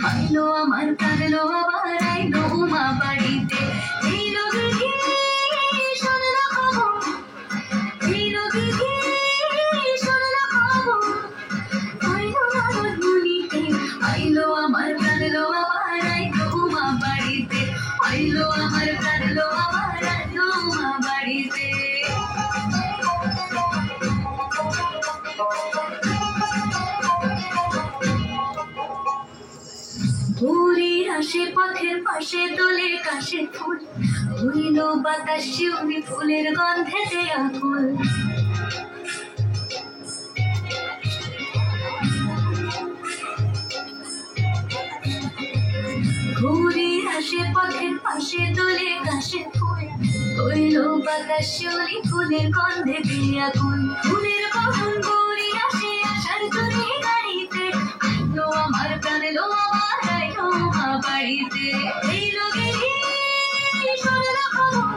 আইলো আমার কাঁদলো আবার আইলো মা বাড়িতে এই রোগী শোনলো খবর এই রোগী শোনলো খবর আইলো আমার গুলিতে আইলো আমার কাঁদলো আবার আইলো মা বাড়িতে আইলো আমার কাঁদলো আবার আইলো মা বাড়িতে ভোরের আসে পথের পাশে দোলে কাশে ফুল হইল বাতাস শিউলি ফুলের গন্ধেতে আকুল ভোরের আসে পথের পাশে দোলে কাশে ফুল হইল বাতাস শিউলি ফুলের গন্ধেতে আকুল ফুলের বাহন ভোরে আসে আসার জন্য গাড়িতে আইলো আমার কাঁদলো আবার আইলো মা বাড়িতে এই লোকে শোনলো খবর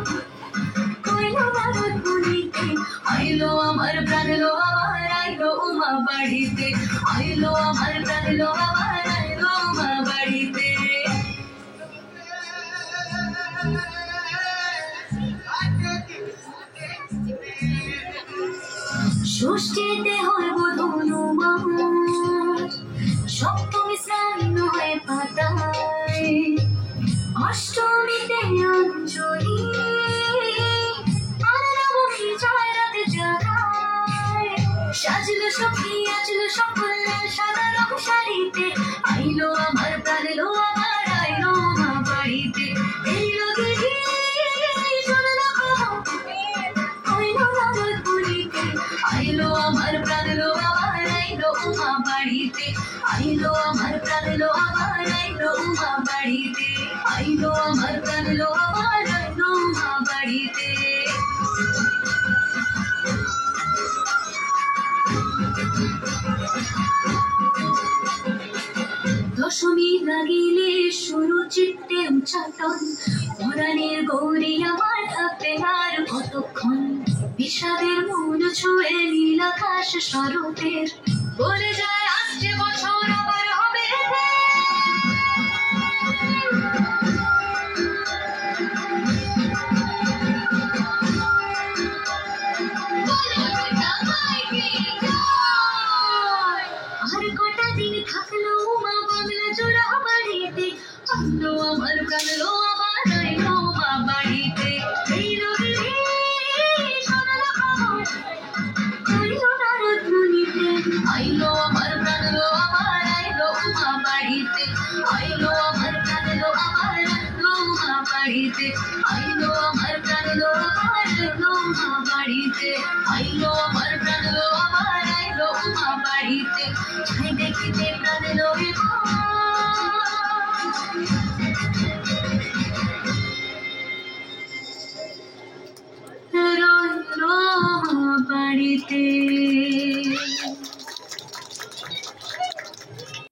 কইলো নারদ মুনিতে আইলো আমার কাঁদলো আবার আইলো মা বাড়িতে আইলো আমার কাঁদলো আবার আইলো মা বাড়িতে ষষ্ঠীতে হইব ধনুমান সপ্তমী স্নান হয় পাতায় অষ্টমীতে অঞ্জলি আর নবমী যায় রাতে জাগায় সাজলো সখী আজলো সকল সাদা রং শাড়িতে আইলো আমার কাঁদলো আবার আইলো মা বাড়িতে এই রোগী শোনলো খবর কইলো নারদ মুনিতে আইলো আমার কাঁদলো আবার আইলো মা বাড়িতে আইলো আমার কাঁদলো আবার আইলো মা বাড়িতে আইলো আমার কাঁদলো আবার আইলো মা বাড়িতে দশমী লাগিলে শুরু চিত্তে উচ্চাটন পরাণের গৌরী আমার থাকবে আর কতক্ষণ বিষাদের মন ছুঁয়ে নীল আকাশ শরতের বলে যায় আসছে বছর আবার হবে আর কটা দিন থাকলো মা বাংলা জোড়া বাড়িতে আইলো আমার কাঁদলো আবার আইলো মা বাড়িতে এই রোগী শোনলো খবর কইলো নারদ মুনিতে আইলো আমার কাঁদলো আবার আইলো মা বাড়িতে আইলো আমার কাঁদলো আবার আইলো মা বাড়িতে আইলো আমার কাঁদলো আবার আইলো মা বাড়িতে আইলো আমার কাঁদলো আবার আইলো মা বাড়িতে যাই দেখিতে কাঁদলো রইলো মা বাড়িতে।